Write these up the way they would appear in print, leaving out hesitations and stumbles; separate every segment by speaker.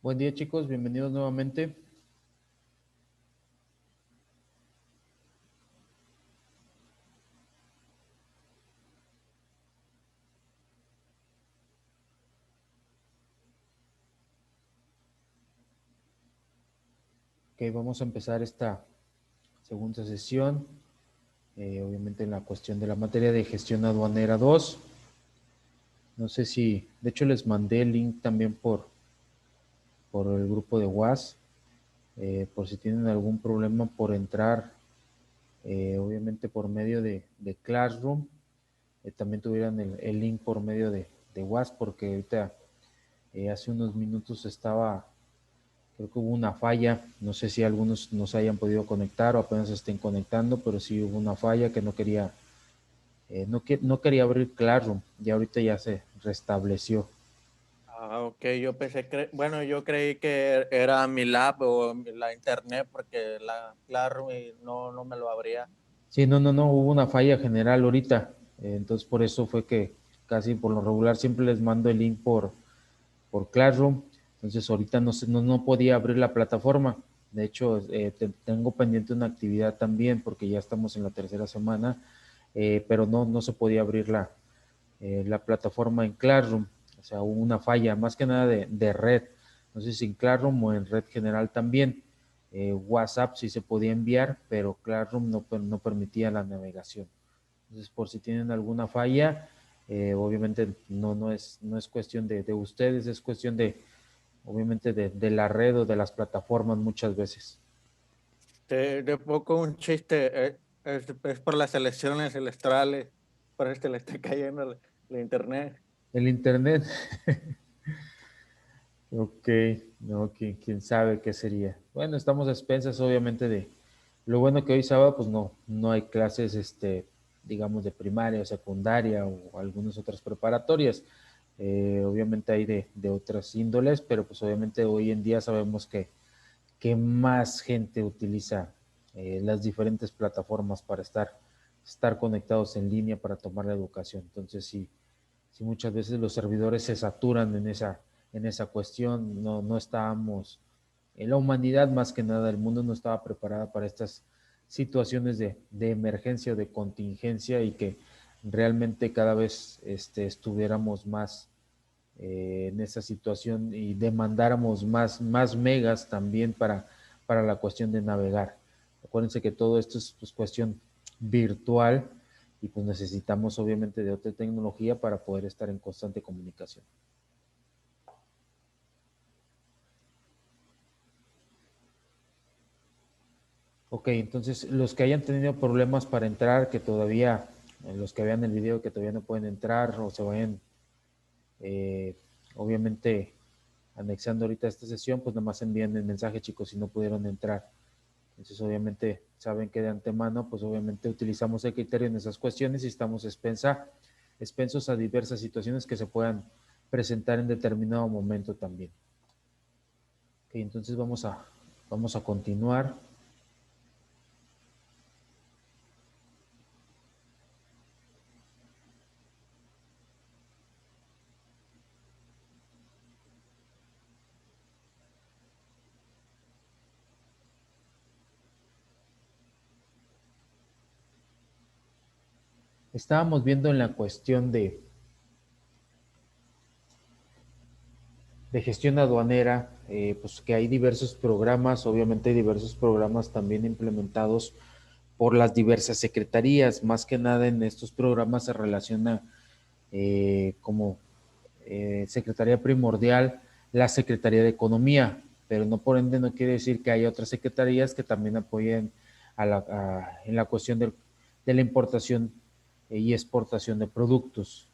Speaker 1: Buen día chicos, bienvenidos nuevamente. Ok, vamos a empezar esta segunda sesión, obviamente en la cuestión de la materia de gestión aduanera 2. No sé si, de hecho les mandé el link también por el grupo de WhatsApp, por si tienen algún problema por entrar, obviamente por medio de Classroom, también tuvieran el link por medio de WhatsApp, porque ahorita hace unos minutos creo que hubo una falla, no sé si algunos no se hayan podido conectar o apenas estén conectando, pero sí hubo una falla que no quería abrir Classroom y ahorita ya se restableció.
Speaker 2: Ok, yo pensé que, bueno, yo creí que era mi lab o la internet porque claro, y no me lo abría.
Speaker 1: Sí, no, hubo una falla general ahorita, entonces por eso fue que casi por lo regular siempre les mando el link por Classroom, entonces ahorita no podía abrir la plataforma. De hecho, tengo pendiente una actividad también porque ya estamos en la tercera semana, pero no se podía abrir la plataforma en Classroom. O sea, hubo una falla, más que nada de red. No sé si en Classroom o en red general también. WhatsApp sí se podía enviar, pero Classroom no permitía la navegación. Entonces, por si tienen alguna falla, obviamente no es cuestión de ustedes, es cuestión obviamente, de la red o de las plataformas muchas veces.
Speaker 2: De poco un chiste, es por las elecciones electorales, por este le está cayendo la internet.
Speaker 1: El internet, ok, no, quién sabe qué sería. Bueno, estamos a expensas, obviamente, lo bueno que hoy sábado, pues no hay clases, digamos, de primaria o secundaria o algunas otras preparatorias. Obviamente hay de otras índoles, pero pues obviamente hoy en día sabemos que más gente utiliza las diferentes plataformas para estar conectados en línea para tomar la educación. Entonces, sí muchas veces los servidores se saturan en esa cuestión, no estábamos, en la humanidad más que nada, el mundo no estaba preparada para estas situaciones de emergencia o de contingencia y que realmente cada vez estuviéramos más en esa situación y demandáramos más megas también para la cuestión de navegar. Acuérdense que todo esto es pues, cuestión virtual y pues necesitamos obviamente de otra tecnología para poder estar en constante comunicación. Ok, entonces los que hayan tenido problemas para entrar, que todavía, los que vean el video que todavía no pueden entrar o se vayan, eh, obviamente, anexando ahorita esta sesión, pues nomás envíen el mensaje, chicos, si no pudieron entrar. Entonces, obviamente, saben que de antemano, pues obviamente utilizamos el criterio en esas cuestiones y estamos expensos a diversas situaciones que se puedan presentar en determinado momento también. Ok, entonces vamos a continuar. Estábamos viendo en la cuestión de gestión aduanera, pues que hay diversos programas, obviamente hay diversos programas también implementados por las diversas secretarías. Más que nada en estos programas se relaciona como secretaría primordial la Secretaría de Economía, pero no por ende no quiere decir que hay otras secretarías que también apoyen en la cuestión de la importación y exportación de productos.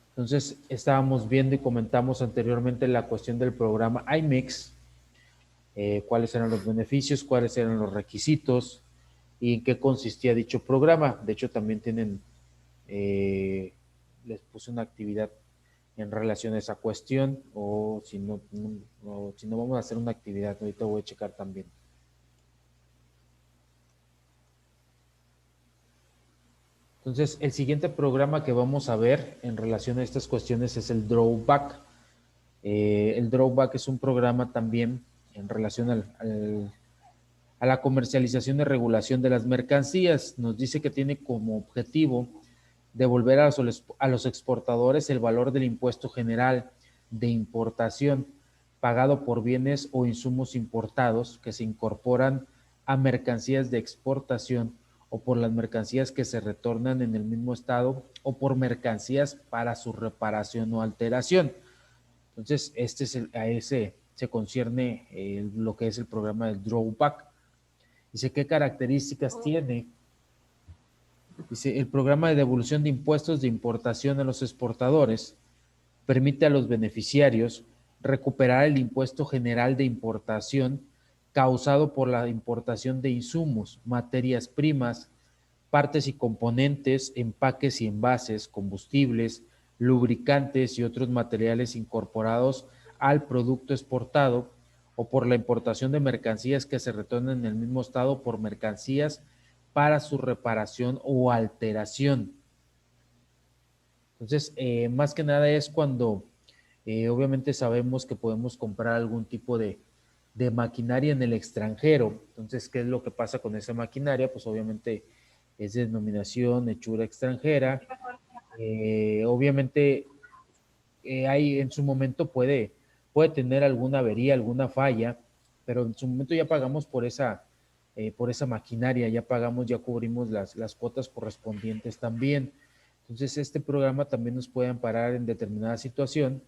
Speaker 1: Entonces, estábamos viendo y comentamos anteriormente la cuestión del programa IMEX, cuáles eran los beneficios, cuáles eran los requisitos y en qué consistía dicho programa. De hecho, también les puse una actividad en relación a esa cuestión o si no vamos a hacer una actividad, ahorita voy a checar también. Entonces, el siguiente programa que vamos a ver en relación a estas cuestiones es el drawback. El drawback es un programa también en relación a la comercialización y regulación de las mercancías. Nos dice que tiene como objetivo devolver a los exportadores el valor del impuesto general de importación pagado por bienes o insumos importados que se incorporan a mercancías de exportación o por las mercancías que se retornan en el mismo estado o por mercancías para su reparación o alteración. Entonces, a ese se concierne lo que es el programa del drawback. Dice, ¿qué características tiene? Dice, el programa de devolución de impuestos de importación a los exportadores permite a los beneficiarios recuperar el impuesto general de importación causado por la importación de insumos, materias primas, partes y componentes, empaques y envases, combustibles, lubricantes y otros materiales incorporados al producto exportado o por la importación de mercancías que se retornan en el mismo estado por mercancías para su reparación o alteración. Entonces, más que nada es cuando obviamente sabemos que podemos comprar algún tipo de maquinaria en el extranjero. Entonces, ¿qué es lo que pasa con esa maquinaria? Pues obviamente es de denominación, hechura extranjera. Obviamente hay en su momento puede tener alguna avería, alguna falla, pero en su momento ya pagamos por esa maquinaria, ya pagamos, ya cubrimos las cuotas correspondientes también. Entonces, este programa también nos puede amparar en determinada situación.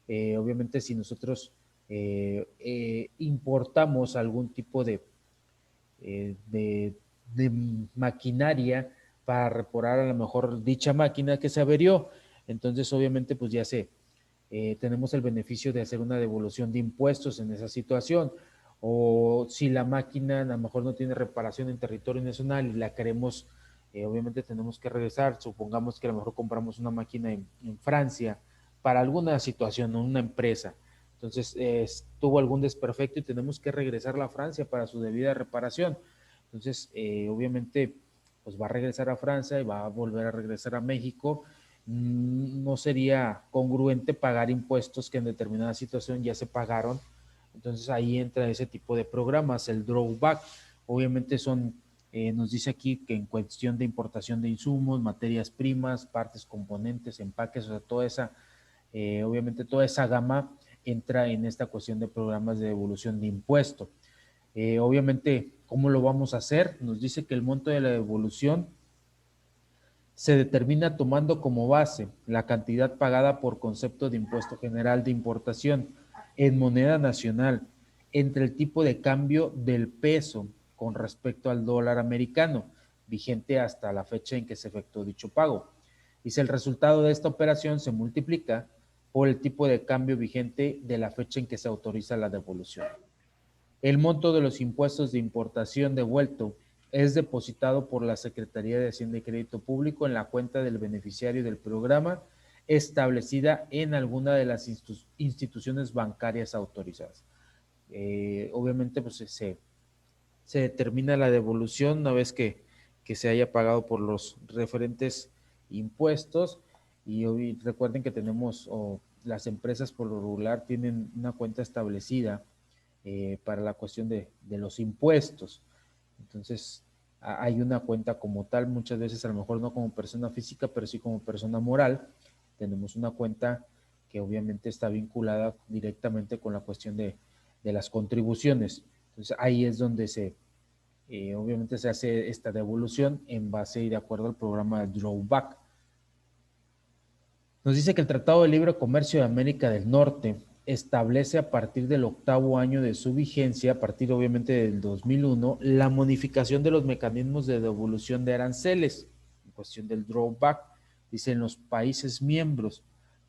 Speaker 1: Obviamente, si nosotros importamos algún tipo eh, de, de maquinaria para reparar a lo mejor dicha máquina que se averió, entonces obviamente pues ya tenemos el beneficio de hacer una devolución de impuestos en esa situación. O si la máquina a lo mejor no tiene reparación en territorio nacional y la queremos, obviamente tenemos que regresar. Supongamos que a lo mejor compramos una máquina en Francia para alguna situación o una empresa. Entonces tuvo algún desperfecto y tenemos que regresar a Francia para su debida reparación. Entonces, obviamente, pues va a regresar a Francia y va a volver a regresar a México. No sería congruente pagar impuestos que en determinada situación ya se pagaron. Entonces ahí entra ese tipo de programas, el drawback. Obviamente nos dice aquí que en cuestión de importación de insumos, materias primas, partes, componentes, empaques, o sea, obviamente toda esa gama entra en esta cuestión de programas de devolución de impuesto. Obviamente, ¿cómo lo vamos a hacer? Nos dice que el monto de la devolución se determina tomando como base la cantidad pagada por concepto de impuesto general de importación en moneda nacional entre el tipo de cambio del peso con respecto al dólar americano, vigente hasta la fecha en que se efectuó dicho pago. Y si el resultado de esta operación se multiplica por el tipo de cambio vigente de la fecha en que se autoriza la devolución. El monto de los impuestos de importación devuelto es depositado por la Secretaría de Hacienda y Crédito Público en la cuenta del beneficiario del programa establecida en alguna de las instituciones bancarias autorizadas. Obviamente, pues se determina la devolución una vez que se haya pagado por los referentes impuestos. Y hoy recuerden que tenemos, las empresas por lo regular tienen una cuenta establecida para la cuestión de los impuestos. Entonces, hay una cuenta como tal, muchas veces a lo mejor no como persona física, pero sí como persona moral. Tenemos una cuenta que obviamente está vinculada directamente con la cuestión de las contribuciones. Entonces, ahí es donde obviamente se hace esta devolución en base y de acuerdo al programa de drawback. Nos dice que el Tratado de Libre Comercio de América del Norte establece a partir del 8º año de su vigencia, a partir obviamente del 2001, la modificación de los mecanismos de devolución de aranceles, en cuestión del drawback, dice en los países miembros,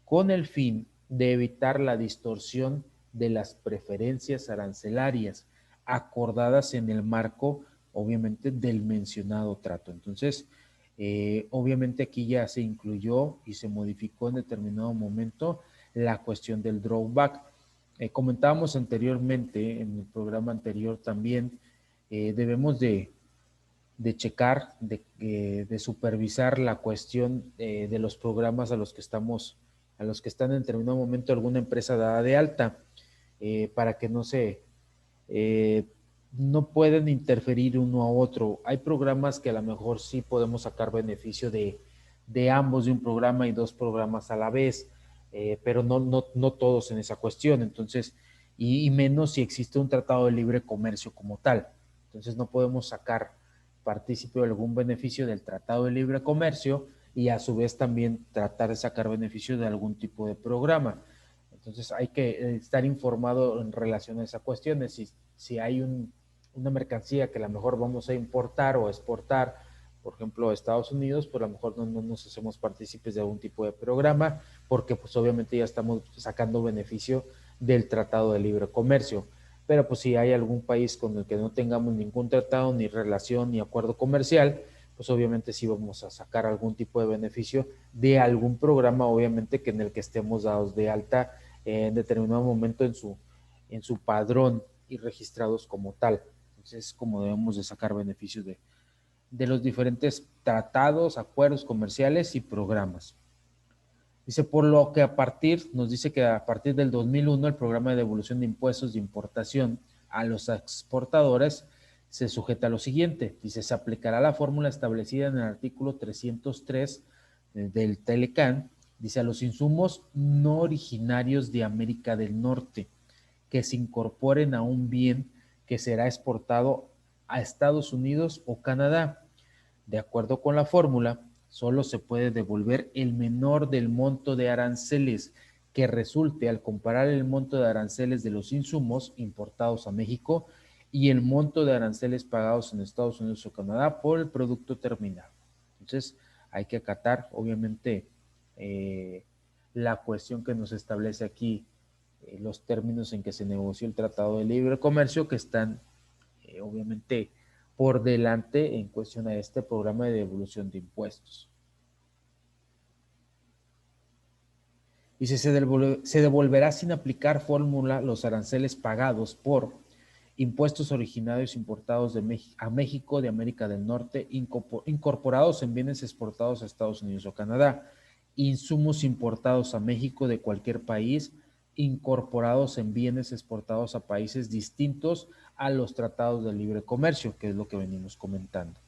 Speaker 1: con el fin de evitar la distorsión de las preferencias arancelarias acordadas en el marco, obviamente, del mencionado trato. Entonces, obviamente aquí ya se incluyó y se modificó en determinado momento la cuestión del drawback. Comentábamos anteriormente, en el programa anterior también, debemos checar, de supervisar la cuestión de los programas a los que están en determinado momento alguna empresa dada de alta, para que eh, no pueden interferir uno a otro. Hay programas que a lo mejor sí podemos sacar beneficio de ambos, de un programa y dos programas a la vez, pero no todos en esa cuestión. Entonces, y menos si existe un tratado de libre comercio como tal. Entonces no podemos sacar partícipe de algún beneficio del tratado de libre comercio y a su vez también tratar de sacar beneficio de algún tipo de programa. Entonces hay que estar informado en relación a esas cuestiones. Si hay una mercancía que a lo mejor vamos a importar o exportar, por ejemplo, a Estados Unidos, pues a lo mejor no nos hacemos partícipes de algún tipo de programa, porque pues obviamente ya estamos sacando beneficio del Tratado de Libre Comercio. Pero pues si hay algún país con el que no tengamos ningún tratado, ni relación, ni acuerdo comercial, pues obviamente sí vamos a sacar algún tipo de beneficio de algún programa, obviamente que en el que estemos dados de alta en determinado momento en su padrón y registrados como tal. Entonces es como debemos de sacar beneficios de los diferentes tratados, acuerdos comerciales y programas. Dice, por lo que nos dice que a partir del 2001 el programa de devolución de impuestos de importación a los exportadores se sujeta a lo siguiente. Dice, se aplicará la fórmula establecida en el artículo 303 del Telecan. Dice, a los insumos no originarios de América del Norte que se incorporen a un bien que será exportado a Estados Unidos o Canadá. De acuerdo con la fórmula, solo se puede devolver el menor del monto de aranceles que resulte al comparar el monto de aranceles de los insumos importados a México y el monto de aranceles pagados en Estados Unidos o Canadá por el producto terminado. Entonces, hay que acatar, obviamente, la cuestión que nos establece aquí, los términos en que se negoció el Tratado de Libre Comercio, que están, obviamente, por delante en cuestión a este programa de devolución de impuestos. Y se devolverá sin aplicar fórmula los aranceles pagados por impuestos originarios importados a México de América del Norte, incorporados en bienes exportados a Estados Unidos o Canadá, insumos importados a México de cualquier país, incorporados en bienes exportados a países distintos a los tratados de libre comercio, que es lo que venimos comentando.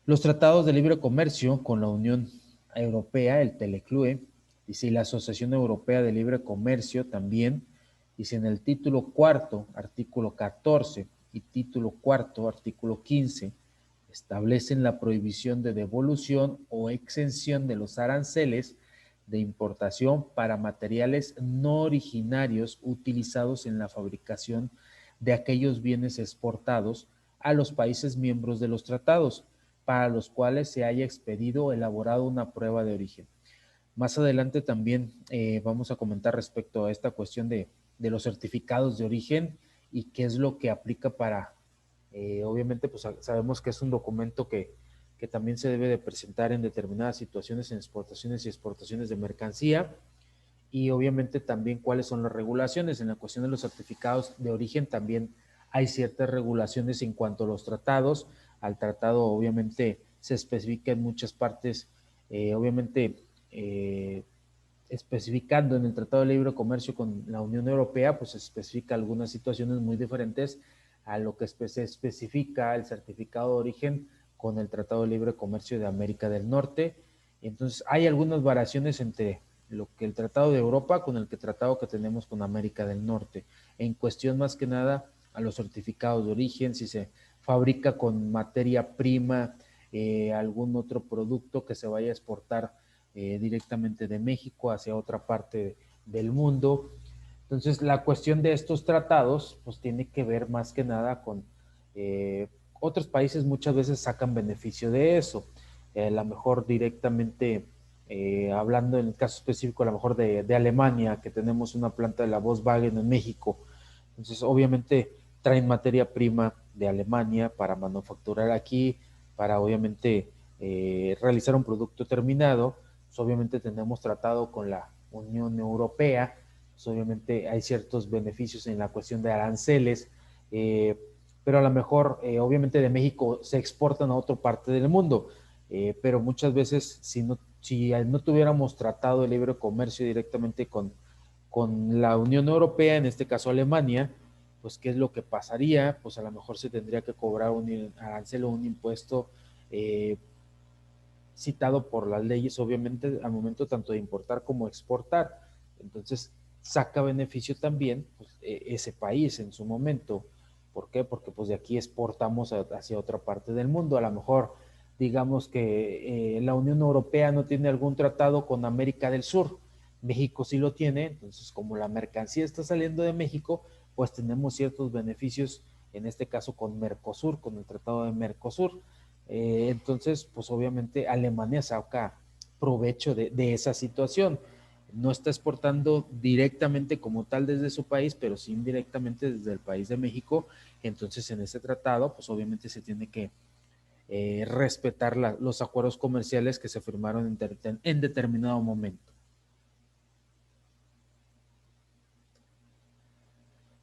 Speaker 1: Los tratados de libre comercio con la Unión Europea, el Teleclue, dice, y la Asociación Europea de Libre Comercio también, dice en el título cuarto, artículo 14 y título cuarto, artículo 15, establecen la prohibición de devolución o exención de los aranceles de importación para materiales no originarios utilizados en la fabricación de aquellos bienes exportados a los países miembros de los tratados, para los cuales se haya expedido o elaborado una prueba de origen. Más adelante también vamos a comentar respecto a esta cuestión de los certificados de origen y qué es lo que aplica para, obviamente pues sabemos que es un documento que también se debe de presentar en determinadas situaciones en exportaciones y exportaciones de mercancía, y obviamente también cuáles son las regulaciones. En la cuestión de los certificados de origen también hay ciertas regulaciones en cuanto a los tratados. Al tratado obviamente se especifica en muchas partes, obviamente especificando en el Tratado de Libre Comercio con la Unión Europea, pues se especifica algunas situaciones muy diferentes a lo que se especifica el certificado de origen con el Tratado de Libre Comercio de América del Norte. Entonces hay algunas variaciones entre lo que el Tratado de Europa con el tratado que tenemos con América del Norte, en cuestión más que nada a los certificados de origen, si se fabrica con materia prima, algún otro producto que se vaya a exportar directamente de México hacia otra parte del mundo. Entonces, la cuestión de estos tratados, pues tiene que ver más que nada con otros países muchas veces sacan beneficio de eso. A lo mejor directamente, hablando en el caso específico, a lo mejor de Alemania, que tenemos una planta de la Volkswagen en México. Entonces, obviamente, traen materia prima de Alemania para manufacturar aquí, para obviamente realizar un producto terminado. Pues obviamente tenemos tratado con la Unión Europea, pues obviamente hay ciertos beneficios en la cuestión de aranceles, pero a lo mejor, obviamente de México se exportan a otra parte del mundo, pero muchas veces si no tuviéramos tratado de libre comercio directamente con la Unión Europea, en este caso Alemania, pues ¿qué es lo que pasaría? Pues a lo mejor se tendría que cobrar un arancel o un impuesto eh, citado por las leyes, obviamente, al momento tanto de importar como exportar. Entonces, saca beneficio también pues, ese país en su momento. ¿Por qué? Porque pues de aquí exportamos hacia otra parte del mundo. A lo mejor, digamos que la Unión Europea no tiene algún tratado con América del Sur. México sí lo tiene, entonces como la mercancía está saliendo de México, pues tenemos ciertos beneficios, en este caso con Mercosur, con el tratado de Mercosur. Entonces, pues obviamente Alemania saca provecho de esa situación. No está exportando directamente como tal desde su país, pero sí indirectamente desde el país de México. Entonces, en ese tratado, pues obviamente se tiene que respetar los acuerdos comerciales que se firmaron en determinado momento.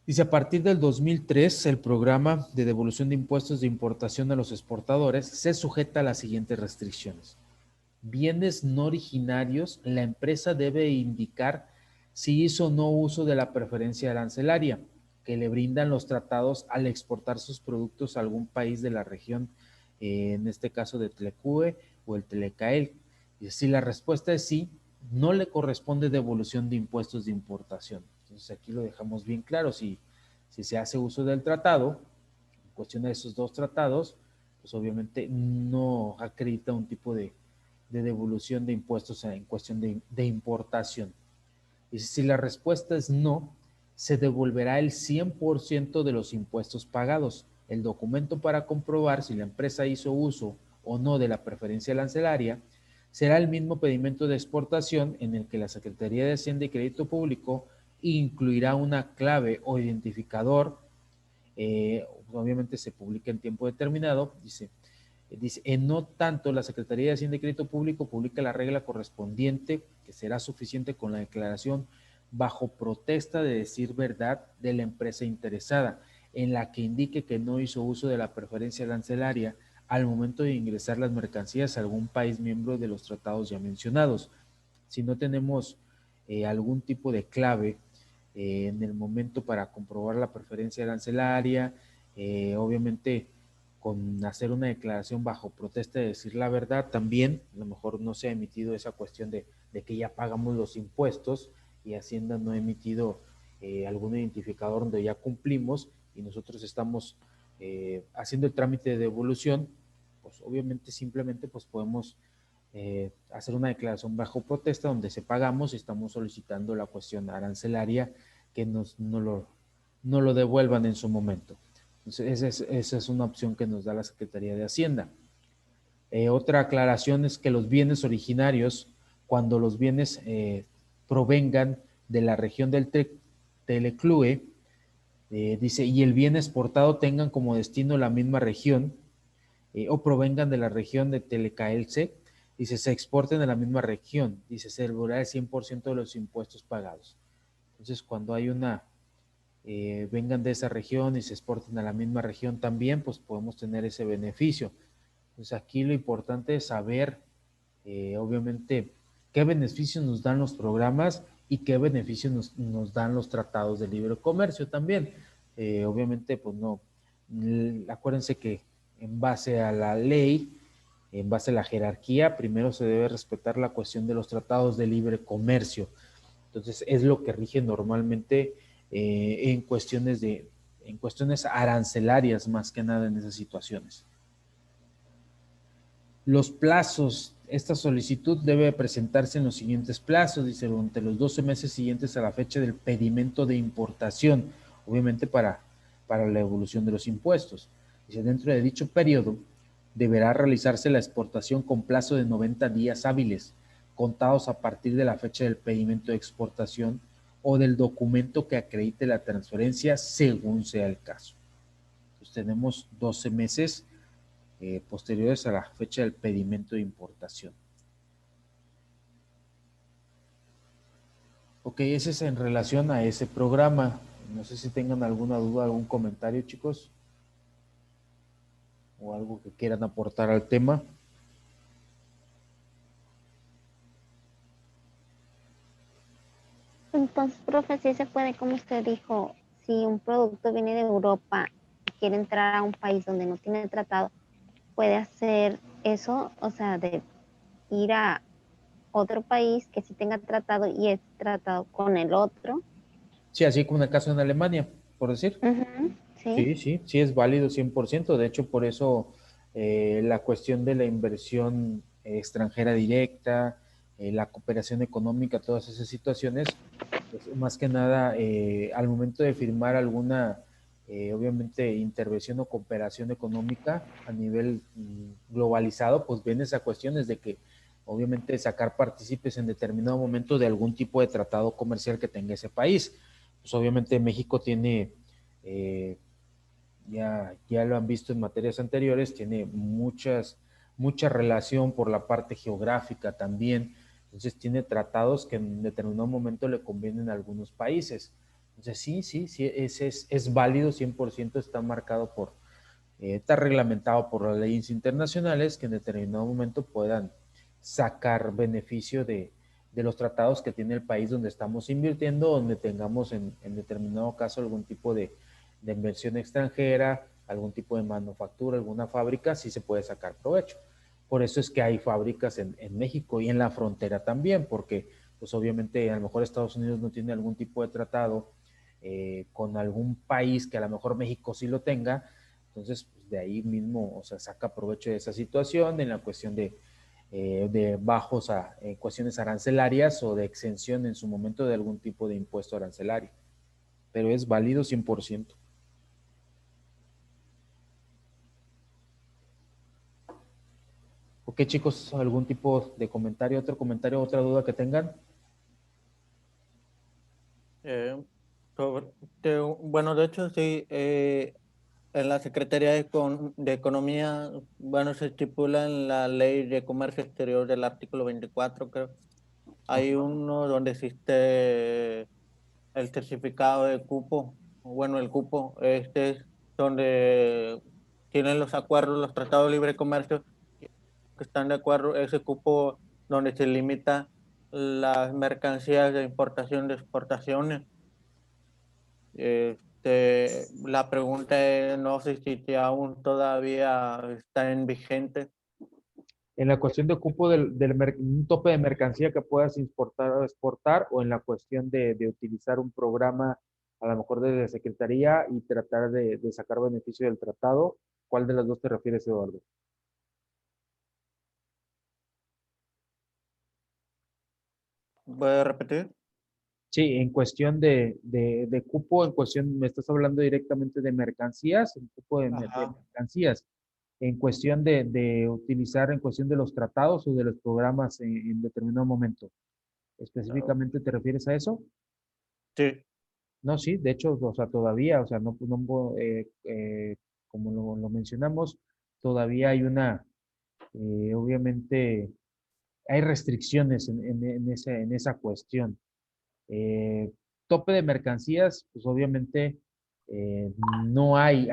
Speaker 1: Dice, a partir del 2003, el programa de devolución de impuestos de importación a los exportadores se sujeta a las siguientes restricciones. Bienes no originarios, la empresa debe indicar si hizo o no uso de la preferencia arancelaria que le brindan los tratados al exportar sus productos a algún país de la región, en este caso de Tlecue o el Telecael. Y si la respuesta es sí, no le corresponde devolución de impuestos de importación. Entonces aquí lo dejamos bien claro, si se hace uso del tratado, en cuestión de esos dos tratados, pues obviamente no acredita un tipo de devolución de impuestos en cuestión de importación. Y si la respuesta es no, se devolverá el 100% de los impuestos pagados. El documento para comprobar si la empresa hizo uso o no de la preferencia arancelaria será el mismo pedimento de exportación en el que la Secretaría de Hacienda y Crédito Público incluirá una clave o identificador, obviamente se publica en tiempo determinado, dice, en no tanto, la Secretaría de Hacienda y Crédito Público publica la regla correspondiente, que será suficiente con la declaración bajo protesta de decir verdad de la empresa interesada, en la que indique que no hizo uso de la preferencia arancelaria al momento de ingresar las mercancías a algún país miembro de los tratados ya mencionados. Si no tenemos algún tipo de clave en el momento para comprobar la preferencia arancelaria, obviamente con hacer una declaración bajo protesta de decir la verdad, también a lo mejor no se ha emitido esa cuestión de que ya pagamos los impuestos y Hacienda no ha emitido algún identificador donde ya cumplimos y nosotros estamos haciendo el trámite de devolución, pues obviamente simplemente pues podemos hacer una declaración bajo protesta donde se pagamos y estamos solicitando la cuestión arancelaria que no lo devuelvan en su momento. Entonces, esa es una opción que nos da la Secretaría de Hacienda. Otra aclaración es que los bienes originarios, cuando los bienes provengan de la región del Teleclue, dice, y el bien exportado tengan como destino la misma región, o provengan de la región de Telecaelce, dice, se exporten de la misma región, dice, se devolverá el 100% de los impuestos pagados. Entonces, cuando hay vengan de esa región y se exporten a la misma región también, pues podemos tener ese beneficio. Entonces, aquí lo importante es saber, obviamente, qué beneficios nos dan los programas y qué beneficios nos dan los tratados de libre comercio también. Obviamente, pues no, acuérdense que en base a la ley, en base a la jerarquía, primero se debe respetar la cuestión de los tratados de libre comercio. Entonces, es lo que rige normalmente en cuestiones arancelarias, más que nada en esas situaciones. Los plazos, esta solicitud debe presentarse en los siguientes plazos, dice, durante los 12 meses siguientes a la fecha del pedimento de importación, obviamente para la evolución de los impuestos. Dice, dentro de dicho periodo deberá realizarse la exportación con plazo de 90 días hábiles, contados a partir de la fecha del pedimento de exportación o del documento que acredite la transferencia según sea el caso. Entonces tenemos 12 meses posteriores a la fecha del pedimento de importación. Ok, ese es en relación a ese programa. No sé si tengan alguna duda, algún comentario, chicos. o algo que quieran aportar al tema.
Speaker 3: Entonces, profe, sí se puede, como usted dijo, si un producto viene de Europa y quiere entrar a un país donde no tiene tratado, puede hacer eso, o sea, de ir a otro país que sí tenga tratado y es tratado con el otro.
Speaker 1: Sí, así como en el caso en Alemania, por decir.
Speaker 3: Ujú, sí.
Speaker 1: Sí, sí, sí es válido 100%. De hecho, por eso la cuestión de la inversión extranjera directa, la cooperación económica, todas esas situaciones, pues, más que nada, al momento de firmar alguna, obviamente, intervención o cooperación económica a nivel globalizado, pues viene esa cuestión es de que, obviamente, sacar partícipes en determinado momento de algún tipo de tratado comercial que tenga ese país. Pues obviamente México tiene... eh, ya lo han visto en materias anteriores, tiene mucha relación por la parte geográfica también. Entonces tiene tratados que en determinado momento le convienen a algunos países. Entonces sí, es válido 100%, está marcado está reglamentado por las leyes internacionales que en determinado momento puedan sacar beneficio de los tratados que tiene el país donde estamos invirtiendo, donde tengamos en determinado caso algún tipo de inversión extranjera, algún tipo de manufactura, alguna fábrica, sí se puede sacar provecho. Por eso es que hay fábricas en México y en la frontera también, porque pues obviamente a lo mejor Estados Unidos no tiene algún tipo de tratado con algún país que a lo mejor México sí lo tenga, entonces pues de ahí mismo, o sea, saca provecho de esa situación en la cuestión de bajos a cuestiones arancelarias o de exención en su momento de algún tipo de impuesto arancelario, pero es válido 100%. Ok, chicos, ¿algún tipo de comentario, otro comentario, otra duda que tengan?
Speaker 2: Eh, bueno, de hecho, sí, en la Secretaría de Economía, bueno, se estipula en la Ley de Comercio Exterior del artículo 24, creo. Hay uno donde existe el certificado de cupo. Bueno, el cupo, este es donde tienen los acuerdos, los tratados de libre comercio que están de acuerdo, ese cupo donde se limita las mercancías de importación y de exportaciones. La pregunta es, no sé si aún todavía está en vigente.
Speaker 1: En la cuestión de cupo un tope de mercancía que puedas importar o exportar, o en la cuestión de utilizar un programa, a lo mejor desde la Secretaría, y tratar de sacar beneficio del tratado, ¿cuál de las dos te refieres, Eduardo?
Speaker 2: ¿Puede repetir?
Speaker 1: Sí, en cuestión de cupo, en cuestión, me estás hablando directamente de mercancías, el cupo de
Speaker 2: Ajá.
Speaker 1: mercancías, en cuestión de utilizar, en cuestión de los tratados o de los programas en determinado momento. ¿Específicamente te refieres a eso?
Speaker 2: Sí.
Speaker 1: No, sí, de hecho, o sea, todavía, o sea, como lo mencionamos, todavía hay obviamente, hay restricciones en esa cuestión. Eh, Tope de mercancías, pues obviamente no hay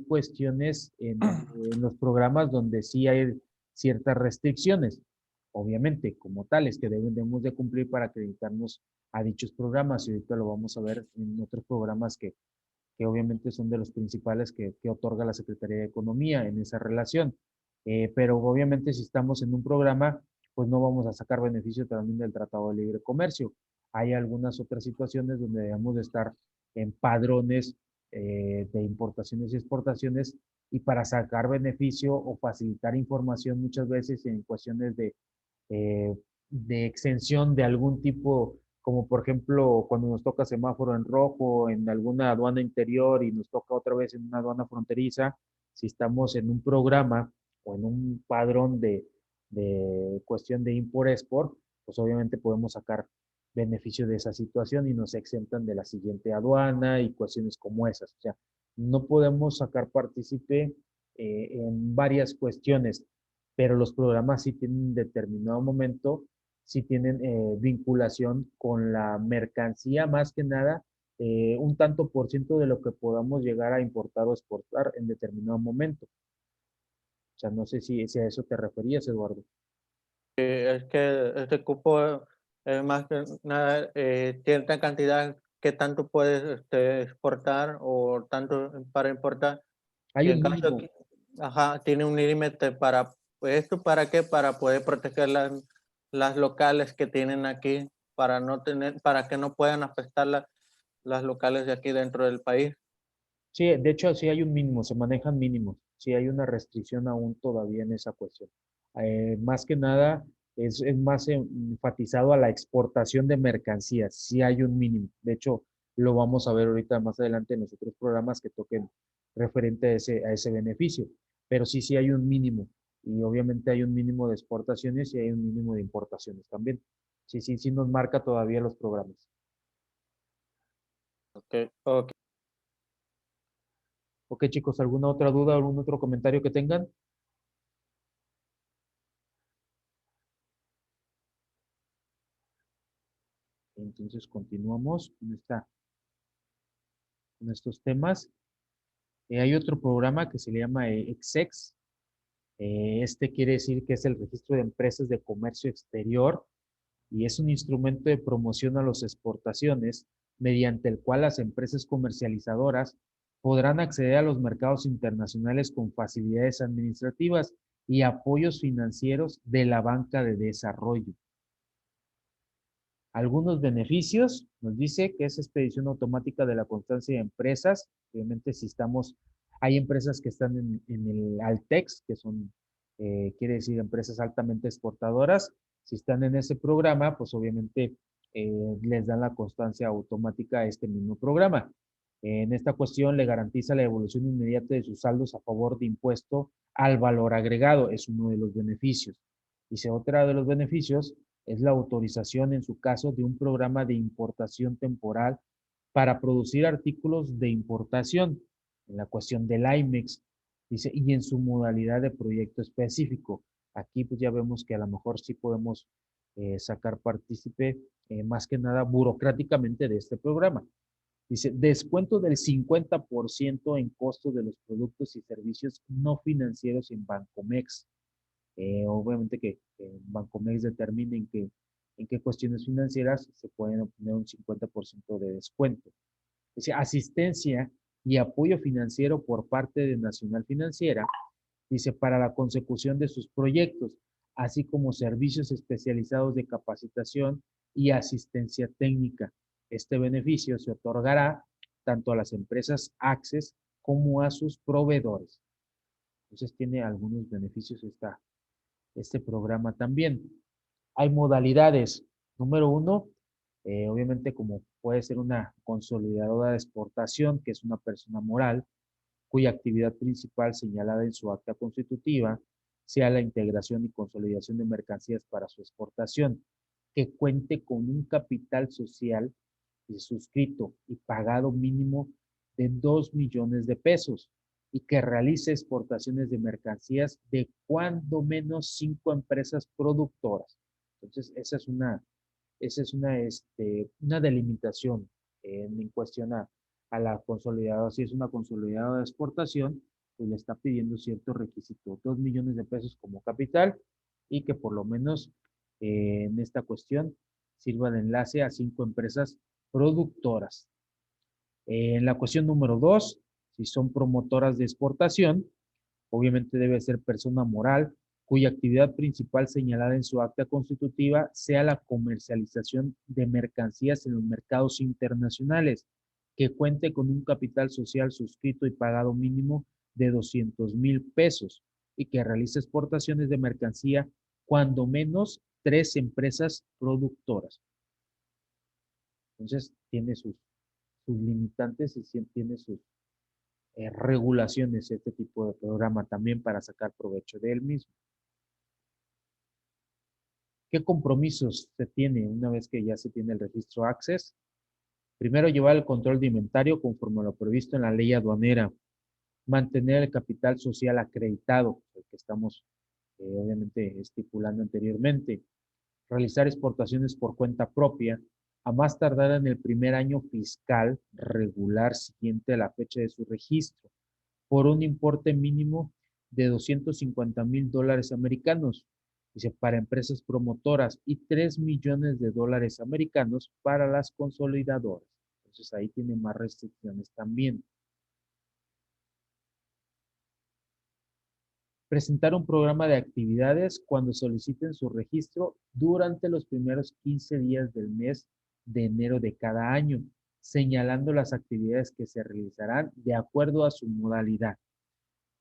Speaker 1: cuestiones en los programas donde sí hay ciertas restricciones, obviamente, como tales, que debemos de cumplir para acreditarnos a dichos programas, y ahorita lo vamos a ver en otros programas que obviamente son de los principales que otorga la Secretaría de Economía en esa relación. Pero obviamente si estamos en un programa, pues no vamos a sacar beneficio también del Tratado de Libre Comercio. Hay algunas otras situaciones donde debemos de estar en padrones de importaciones y exportaciones, y para sacar beneficio o facilitar información muchas veces en cuestiones eh, de exención de algún tipo, como por ejemplo cuando nos toca semáforo en rojo en alguna aduana interior y nos toca otra vez en una aduana fronteriza, si estamos en un programa o en un padrón de cuestión de import-export, pues obviamente podemos sacar beneficio de esa situación y nos exentan de la siguiente aduana y cuestiones como esas. O sea, no podemos sacar partícipe en varias cuestiones, pero los programas sí tienen en determinado momento, sí tienen vinculación con la mercancía más que nada un tanto por ciento de lo que podamos llegar a importar o exportar en determinado momento. O sea, no sé si a eso te referías, Eduardo.
Speaker 2: Es que este cupo es más que nada cierta cantidad que tanto puedes exportar o tanto para importar.
Speaker 1: Hay
Speaker 2: Y
Speaker 1: un
Speaker 2: en caso
Speaker 1: mínimo.
Speaker 2: que, ajá, tiene un límite para, pues, ¿esto para qué? Para poder proteger las locales que tienen aquí, para no tener, para que no puedan afectar las locales de aquí dentro del país.
Speaker 1: Sí, de hecho, sí hay un mínimo, se manejan mínimos. Sí hay una restricción aún todavía en esa cuestión. Más que nada, es más enfatizado a la exportación de mercancías. Sí hay un mínimo. De hecho, lo vamos a ver ahorita más adelante en los otros programas que toquen referente a ese beneficio. Pero sí, sí hay un mínimo. Y obviamente hay un mínimo de exportaciones y hay un mínimo de importaciones también. Sí, sí, sí nos marca todavía los programas.
Speaker 2: Okay. Ok.
Speaker 1: Ok, chicos, ¿alguna otra duda, algún otro comentario que tengan? Entonces continuamos con estos temas. Hay otro programa que se le llama EXEX. Este quiere decir que es el registro de empresas de comercio exterior y es un instrumento de promoción a las exportaciones mediante el cual las empresas comercializadoras podrán acceder a los mercados internacionales con facilidades administrativas y apoyos financieros de la banca de desarrollo. Algunos beneficios, nos dice que es expedición automática de la constancia de empresas. Obviamente, si estamos, hay empresas que están en el Altex, que son, quiere decir, empresas altamente exportadoras. Si están en ese programa, pues obviamente les dan la constancia automática a este mismo programa. En esta cuestión le garantiza la evolución inmediata de sus saldos a favor de impuesto al valor agregado. Es uno de los beneficios. Dice, otra de los beneficios es la autorización, en su caso, de un programa de importación temporal para producir artículos de importación, en la cuestión del IMEX, dice, y en su modalidad de proyecto específico. Aquí pues ya vemos que a lo mejor sí podemos sacar partícipe más que nada burocráticamente de este programa. Dice, descuento del 50% en costos de los productos y servicios no financieros en Bancomex. Obviamente que Bancomex determine en qué cuestiones financieras se pueden obtener un 50% de descuento. Dice, asistencia y apoyo financiero por parte de Nacional Financiera, dice, para la consecución de sus proyectos, así como servicios especializados de capacitación y asistencia técnica. Este beneficio se otorgará tanto a las empresas Access como a sus proveedores. Entonces tiene algunos beneficios este programa también. Hay modalidades. Número uno, obviamente como puede ser una consolidadora de exportación, que es una persona moral, cuya actividad principal señalada en su acta constitutiva sea la integración y consolidación de mercancías para su exportación, que cuente con un capital social suscrito y pagado mínimo de 2 millones de pesos y que realice exportaciones de mercancías de cuando menos 5 empresas productoras. Entonces, una delimitación en cuestión a la consolidada. Si es una consolidada de exportación, pues le está pidiendo cierto requisito, 2 millones de pesos como capital y que por lo menos en esta cuestión sirva de enlace a 5 empresas productoras. En la cuestión número 2, si son promotoras de exportación, obviamente debe ser persona moral cuya actividad principal señalada en su acta constitutiva sea la comercialización de mercancías en los mercados internacionales, que cuente con un capital social suscrito y pagado mínimo de 200,000 pesos y que realice exportaciones de mercancía cuando menos 3 empresas productoras. Entonces, tiene sus limitantes y tiene sus regulaciones este tipo de programa también para sacar provecho de él mismo. ¿Qué compromisos se tiene una vez que ya se tiene el registro Access? Primero, llevar el control de inventario conforme a lo previsto en la ley aduanera. Mantener el capital social acreditado, el que estamos obviamente estipulando anteriormente. Realizar exportaciones por cuenta propia a más tardar en el primer año fiscal regular siguiente a la fecha de su registro, por un importe mínimo de $250,000 americanos, dice, para empresas promotoras y $3 millones americanos para las consolidadoras. Entonces ahí tiene más restricciones también. Presentar un programa de actividades cuando soliciten su registro durante los primeros 15 días del mes de enero de cada año, señalando las actividades que se realizarán de acuerdo a su modalidad.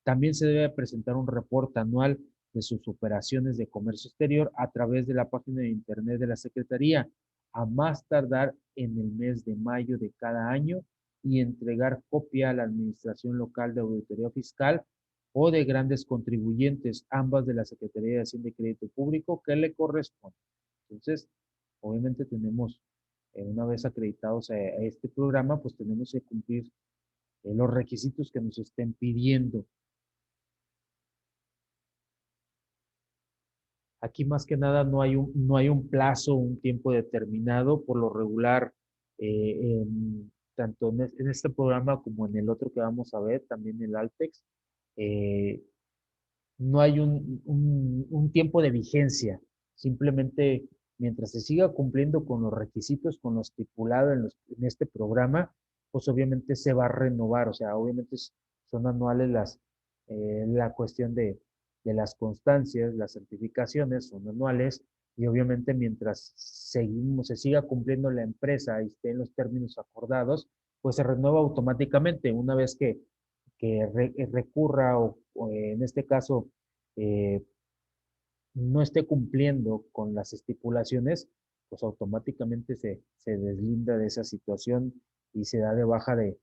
Speaker 1: También se debe presentar un reporte anual de sus operaciones de comercio exterior a través de la página de internet de la Secretaría, a más tardar en el mes de mayo de cada año, y entregar copia a la Administración Local de Auditoría Fiscal o de grandes contribuyentes, ambas de la Secretaría de Hacienda y Crédito Público, que le corresponde. Entonces, obviamente tenemos, una vez acreditados a este programa, pues tenemos que cumplir los requisitos que nos estén pidiendo. Aquí más que nada no hay un plazo, un tiempo determinado. Por lo regular, tanto en este programa como en el otro que vamos a ver, también el Altex, eh, no hay un tiempo de vigencia. Simplemente mientras se siga cumpliendo con los requisitos, con lo estipulado en este programa, pues obviamente se va a renovar. O sea, obviamente son anuales la cuestión de las constancias, las certificaciones son anuales, y obviamente mientras se siga cumpliendo la empresa y esté en los términos acordados, pues se renueva automáticamente una vez que recurra o en este caso eh, no esté cumpliendo con las estipulaciones, pues automáticamente se deslinda de esa situación y se da de baja de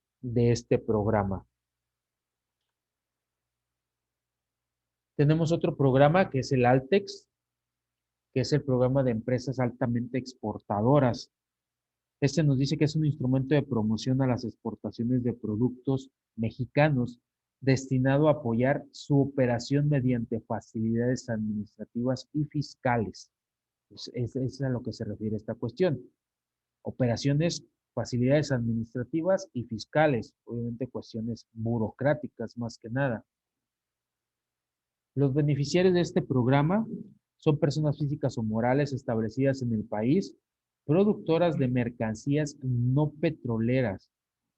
Speaker 1: este programa. Tenemos otro programa que es el Altex, que es el programa de empresas altamente exportadoras. Este nos dice que es un instrumento de promoción a las exportaciones de productos mexicanos destinado a apoyar su operación mediante facilidades administrativas y fiscales. Es a lo que se refiere esta cuestión. Operaciones, facilidades administrativas y fiscales, obviamente cuestiones burocráticas más que nada. Los beneficiarios de este programa son personas físicas o morales establecidas en el país, productoras de mercancías no petroleras,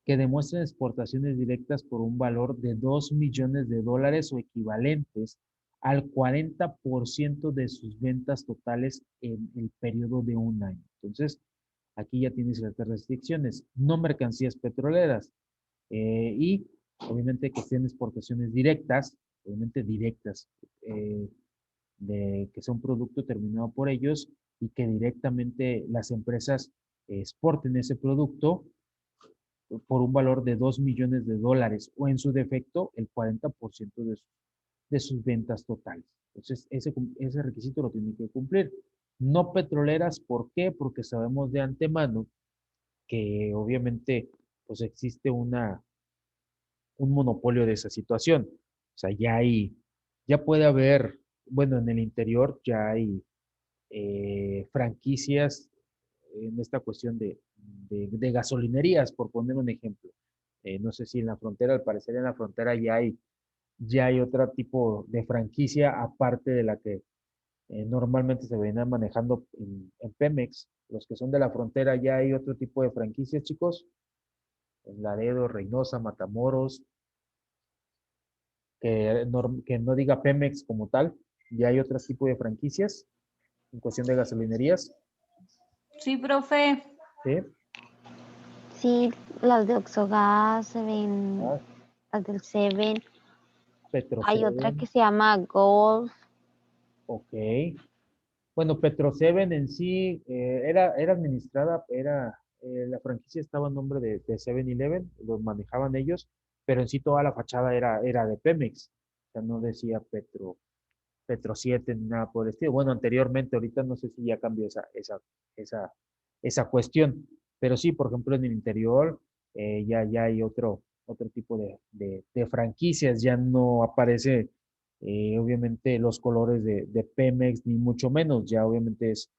Speaker 1: que demuestren exportaciones directas por un valor de $2 millones o equivalentes al 40% de sus ventas totales en el periodo de un año. Entonces, aquí ya tienes ciertas restricciones, no mercancías petroleras, y obviamente que sean exportaciones directas, obviamente directas, eh, de que sea un producto terminado por ellos y que directamente las empresas exporten ese producto por un valor de $2 millones o en su defecto el 40% de sus ventas totales. Entonces, ese requisito lo tienen que cumplir. No petroleras, ¿por qué? Porque sabemos de antemano que obviamente pues existe un monopolio de esa situación. O sea, ya puede haber, bueno, en el interior ya hay franquicias en esta cuestión de gasolinerías, por poner un ejemplo. No sé si en la frontera, al parecer en la frontera ya hay otro tipo de franquicia aparte de la que normalmente se venía manejando en Pemex. Los que son de la frontera ya hay otro tipo de franquicias, chicos. En Laredo, Reynosa, Matamoros, que no diga Pemex como tal, ya hay otro tipo de franquicias en cuestión de gasolinerías.
Speaker 4: Sí, profe.
Speaker 1: ¿Sí?
Speaker 3: Sí, las de Oxogas se ven,
Speaker 1: Ah,
Speaker 3: las del Seven. Hay otra
Speaker 1: Petro7,
Speaker 3: que se llama Golf.
Speaker 1: ok. Bueno, Petro7 en sí era administrada, la franquicia estaba en nombre de 7-Eleven, los manejaban ellos, pero en sí toda la fachada era de Pemex. O sea, no decía Petro7 ni nada por el estilo. Bueno, anteriormente, ahorita no sé si ya cambió esa, esa cuestión, pero sí, por ejemplo, en el interior ya hay otro tipo de franquicias, ya no aparece obviamente los colores de Pemex, ni mucho menos, ya obviamente es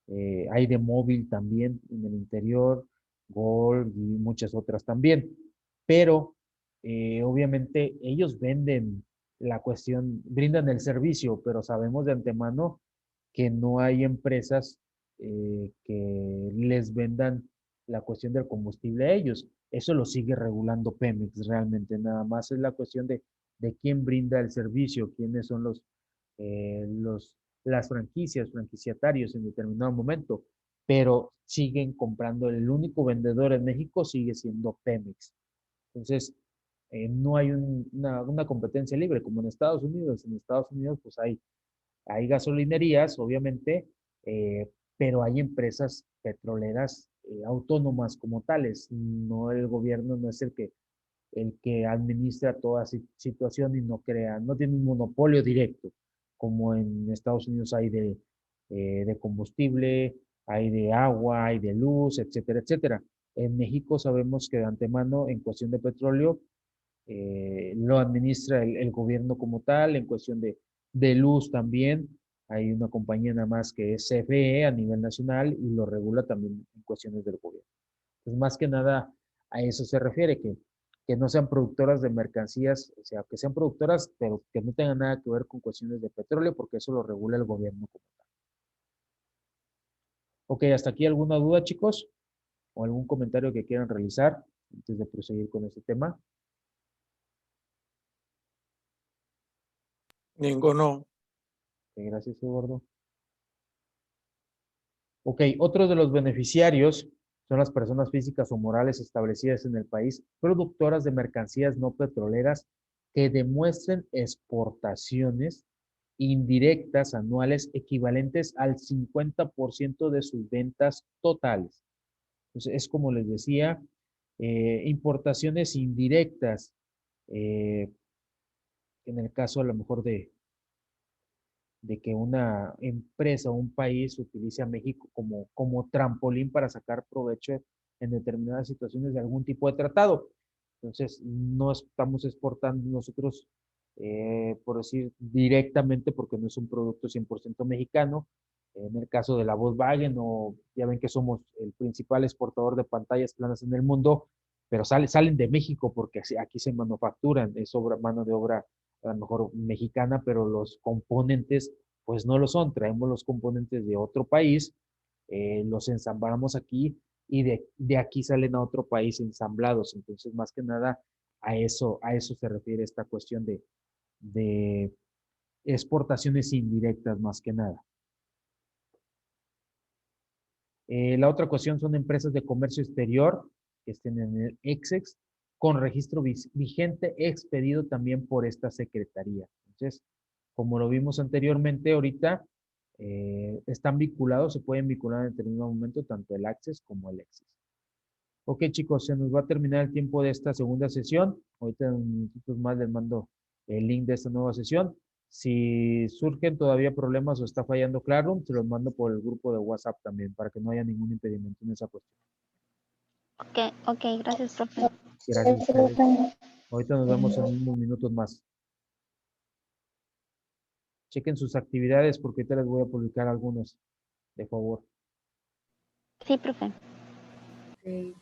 Speaker 1: hay de móvil también en el interior, Gold y muchas otras también. Pero obviamente ellos venden la cuestión, brindan el servicio, pero sabemos de antemano que no hay empresas que les vendan la cuestión del combustible a ellos. Eso lo sigue regulando Pemex realmente, nada más es la cuestión de quién brinda el servicio, quiénes son las franquicias, franquiciatarios en determinado momento, pero siguen comprando, el único vendedor en México sigue siendo Pemex. Entonces, no hay una competencia libre como en Estados Unidos. En Estados Unidos, pues hay gasolinerías, obviamente, pero hay empresas petroleras autónomas como tales. No, el gobierno no es el que administra toda situación y no crea, no tiene un monopolio directo, como en Estados Unidos hay de combustible, hay de agua, hay de luz, etcétera, etcétera. En México sabemos que de antemano, en cuestión de petróleo, lo administra el gobierno como tal, en cuestión de luz también. Hay una compañía nada más que es CFE a nivel nacional y lo regula también en cuestiones del gobierno. Pues más que nada a eso se refiere, que no sean productoras de mercancías, o sea, que sean productoras, pero que no tengan nada que ver con cuestiones de petróleo, porque eso lo regula el gobierno como tal. Ok, hasta aquí alguna duda, chicos, o algún comentario que quieran realizar antes de proseguir con este tema.
Speaker 2: Ninguno.
Speaker 1: Ok, gracias, Eduardo. Ok, otro de los beneficiarios son las personas físicas o morales establecidas en el país, productoras de mercancías no petroleras que demuestren exportaciones indirectas anuales equivalentes al 50% de sus ventas totales. Entonces, es como les decía, importaciones indirectas, eh, en el caso a lo mejor de que una empresa o un país utilice a México como trampolín para sacar provecho en determinadas situaciones de algún tipo de tratado. Entonces, no estamos exportando nosotros, por decir, directamente, porque no es un producto 100% mexicano. En el caso de la Volkswagen, o ya ven que somos el principal exportador de pantallas planas en el mundo, pero salen de México porque aquí se manufacturan, es mano de obra a lo mejor mexicana, pero los componentes pues no lo son. Traemos los componentes de otro país, los ensamblamos aquí y de aquí salen a otro país ensamblados. Entonces, más que nada, a eso se refiere esta cuestión de exportaciones indirectas, más que nada. La otra cuestión son empresas de comercio exterior que estén en el EXEX con registro vigente expedido también por esta secretaría. Entonces, como lo vimos anteriormente, ahorita están vinculados, se pueden vincular en determinado momento tanto el Access como el EXEX. Ok, chicos, se nos va a terminar el tiempo de esta segunda sesión. Ahorita en unos minutos más les mando el link de esta nueva sesión. Si surgen todavía problemas o está fallando Classroom, se los mando por el grupo de WhatsApp también, para que no haya ningún impedimento en esa cuestión.
Speaker 3: Ok, gracias, profe.
Speaker 1: Gracias a ustedes. Ahorita nos vemos en unos minutos más. Chequen sus actividades porque ahorita les voy a publicar algunas, de favor.
Speaker 3: Sí, profe.
Speaker 5: Sí.